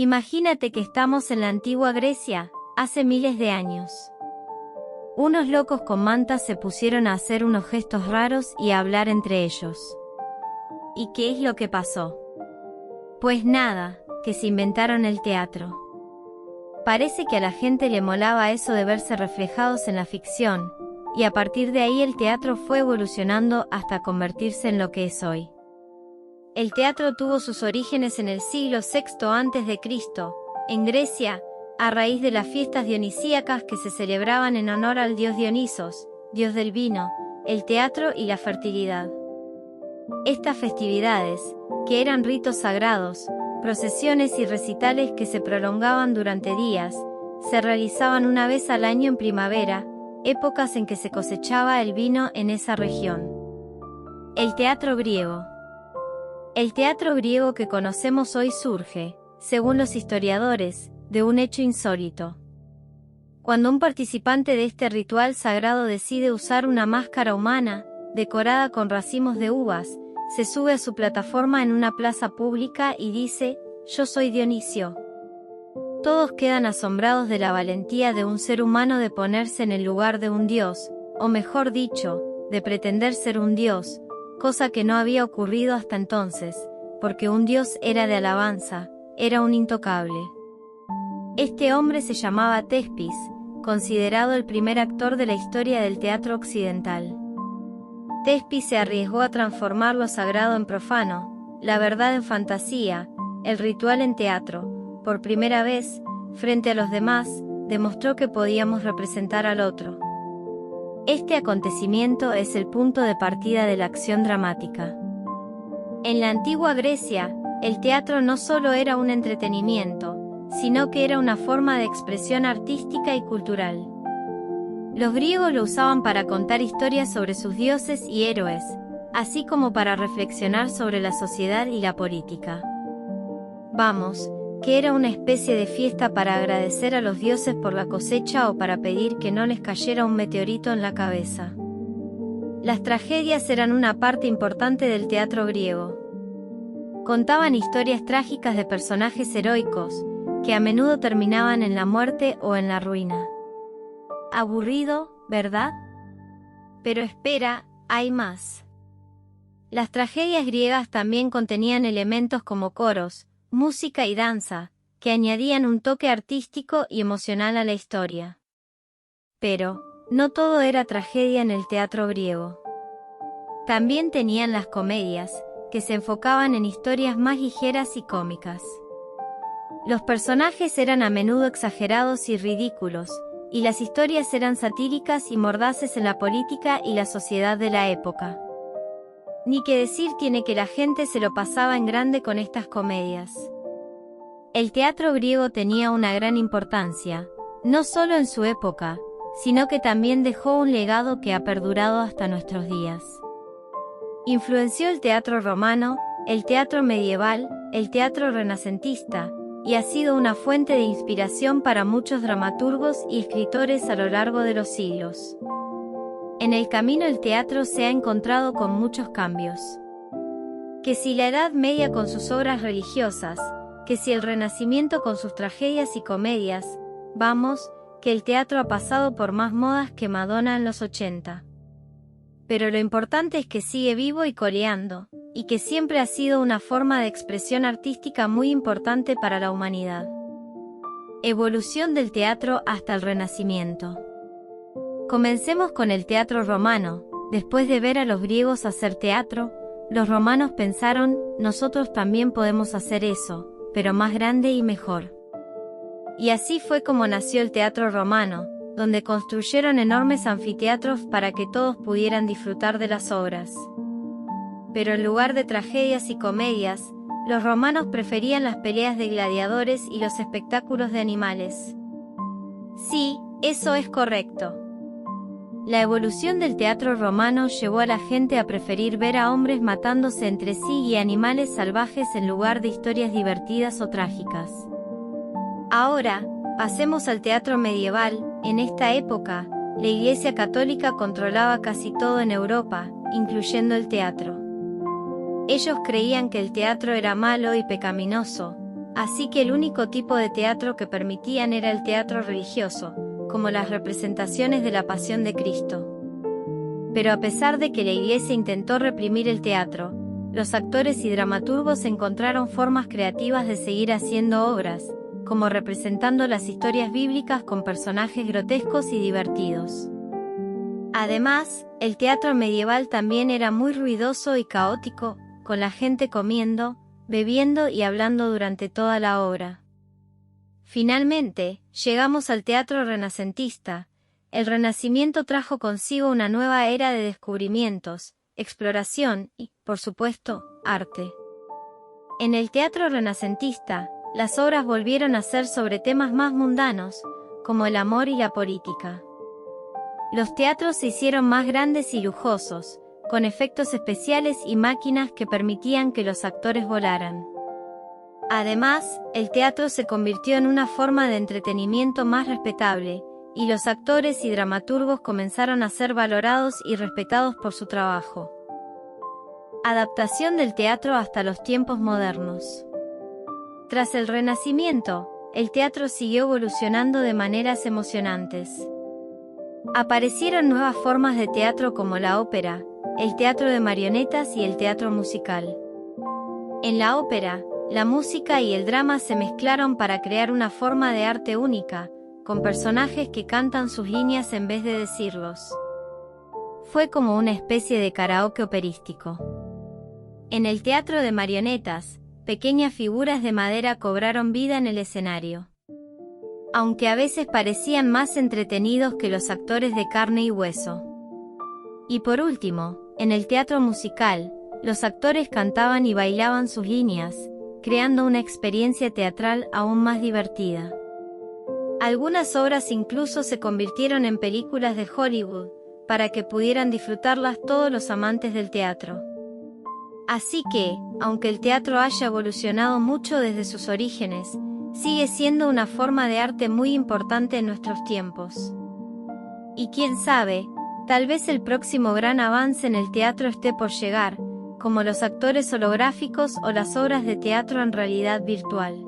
Imagínate que estamos en la antigua Grecia, hace miles de años. Unos locos con mantas se pusieron a hacer unos gestos raros y a hablar entre ellos. ¿Y qué es lo que pasó? Pues nada, que se inventaron el teatro. Parece que a la gente le molaba eso de verse reflejados en la ficción, y a partir de ahí el teatro fue evolucionando hasta convertirse en lo que es hoy. El teatro tuvo sus orígenes en el siglo VI a.C., en Grecia, a raíz de las fiestas dionisíacas que se celebraban en honor al dios Dionisos, dios del vino, el teatro y la fertilidad. Estas festividades, que eran ritos sagrados, procesiones y recitales que se prolongaban durante días, se realizaban una vez al año en primavera, épocas en que se cosechaba el vino en esa región. El teatro griego. El teatro griego que conocemos hoy surge, según los historiadores, de un hecho insólito. Cuando un participante de este ritual sagrado decide usar una máscara humana, decorada con racimos de uvas, se sube a su plataforma en una plaza pública y dice: «Yo soy Dionisio». Todos quedan asombrados de la valentía de un ser humano de ponerse en el lugar de un dios, o mejor dicho, de pretender ser un dios, cosa que no había ocurrido hasta entonces, porque un dios era de alabanza, era un intocable. Este hombre se llamaba Tespis, considerado el primer actor de la historia del teatro occidental. Tespis se arriesgó a transformar lo sagrado en profano, la verdad en fantasía, el ritual en teatro. Por primera vez, frente a los demás, demostró que podíamos representar al otro. Este acontecimiento es el punto de partida de la acción dramática. En la antigua Grecia, el teatro no solo era un entretenimiento, sino que era una forma de expresión artística y cultural. Los griegos lo usaban para contar historias sobre sus dioses y héroes, así como para reflexionar sobre la sociedad y la política. Vamos, que era una especie de fiesta para agradecer a los dioses por la cosecha o para pedir que no les cayera un meteorito en la cabeza. Las tragedias eran una parte importante del teatro griego. Contaban historias trágicas de personajes heroicos, que a menudo terminaban en la muerte o en la ruina. Aburrido, ¿verdad? Pero espera, hay más. Las tragedias griegas también contenían elementos como coros, música y danza, que añadían un toque artístico y emocional a la historia. Pero, no todo era tragedia en el teatro griego. También tenían las comedias, que se enfocaban en historias más ligeras y cómicas. Los personajes eran a menudo exagerados y ridículos, y las historias eran satíricas y mordaces en la política y la sociedad de la época. Ni que decir tiene que la gente se lo pasaba en grande con estas comedias. El teatro griego tenía una gran importancia, no solo en su época, sino que también dejó un legado que ha perdurado hasta nuestros días. Influenció el teatro romano, el teatro medieval, el teatro renacentista, y ha sido una fuente de inspiración para muchos dramaturgos y escritores a lo largo de los siglos. En el camino el teatro se ha encontrado con muchos cambios. Que si la Edad Media con sus obras religiosas, que si el Renacimiento con sus tragedias y comedias, vamos, que el teatro ha pasado por más modas que Madonna en los 80. Pero lo importante es que sigue vivo y coleando, y que siempre ha sido una forma de expresión artística muy importante para la humanidad. Evolución del teatro hasta el Renacimiento. Comencemos con el teatro romano. Después de ver a los griegos hacer teatro, los romanos pensaron: nosotros también podemos hacer eso, pero más grande y mejor. Y así fue como nació el teatro romano, donde construyeron enormes anfiteatros para que todos pudieran disfrutar de las obras. Pero en lugar de tragedias y comedias, los romanos preferían las peleas de gladiadores y los espectáculos de animales. Sí, eso es correcto. La evolución del teatro romano llevó a la gente a preferir ver a hombres matándose entre sí y animales salvajes en lugar de historias divertidas o trágicas. Ahora, pasemos al teatro medieval. En esta época, la Iglesia Católica controlaba casi todo en Europa, incluyendo el teatro. Ellos creían que el teatro era malo y pecaminoso, así que el único tipo de teatro que permitían era el teatro religioso, como las representaciones de la Pasión de Cristo. Pero a pesar de que la Iglesia intentó reprimir el teatro, los actores y dramaturgos encontraron formas creativas de seguir haciendo obras, como representando las historias bíblicas con personajes grotescos y divertidos. Además, el teatro medieval también era muy ruidoso y caótico, con la gente comiendo, bebiendo y hablando durante toda la obra. Finalmente, llegamos al teatro renacentista. El Renacimiento trajo consigo una nueva era de descubrimientos, exploración y, por supuesto, arte. En el teatro renacentista, las obras volvieron a ser sobre temas más mundanos, como el amor y la política. Los teatros se hicieron más grandes y lujosos, con efectos especiales y máquinas que permitían que los actores volaran. Además, el teatro se convirtió en una forma de entretenimiento más respetable, y los actores y dramaturgos comenzaron a ser valorados y respetados por su trabajo. Adaptación del teatro hasta los tiempos modernos. Tras el Renacimiento, el teatro siguió evolucionando de maneras emocionantes. Aparecieron nuevas formas de teatro como la ópera, el teatro de marionetas y el teatro musical. En la ópera, la música y el drama se mezclaron para crear una forma de arte única, con personajes que cantan sus líneas en vez de decirlos. Fue como una especie de karaoke operístico. En el teatro de marionetas, pequeñas figuras de madera cobraron vida en el escenario. Aunque a veces parecían más entretenidos que los actores de carne y hueso. Y por último, en el teatro musical, los actores cantaban y bailaban sus líneas, creando una experiencia teatral aún más divertida. Algunas obras incluso se convirtieron en películas de Hollywood, para que pudieran disfrutarlas todos los amantes del teatro. Así que, aunque el teatro haya evolucionado mucho desde sus orígenes, sigue siendo una forma de arte muy importante en nuestros tiempos. Y quién sabe, tal vez el próximo gran avance en el teatro esté por llegar, como los actores holográficos o las obras de teatro en realidad virtual.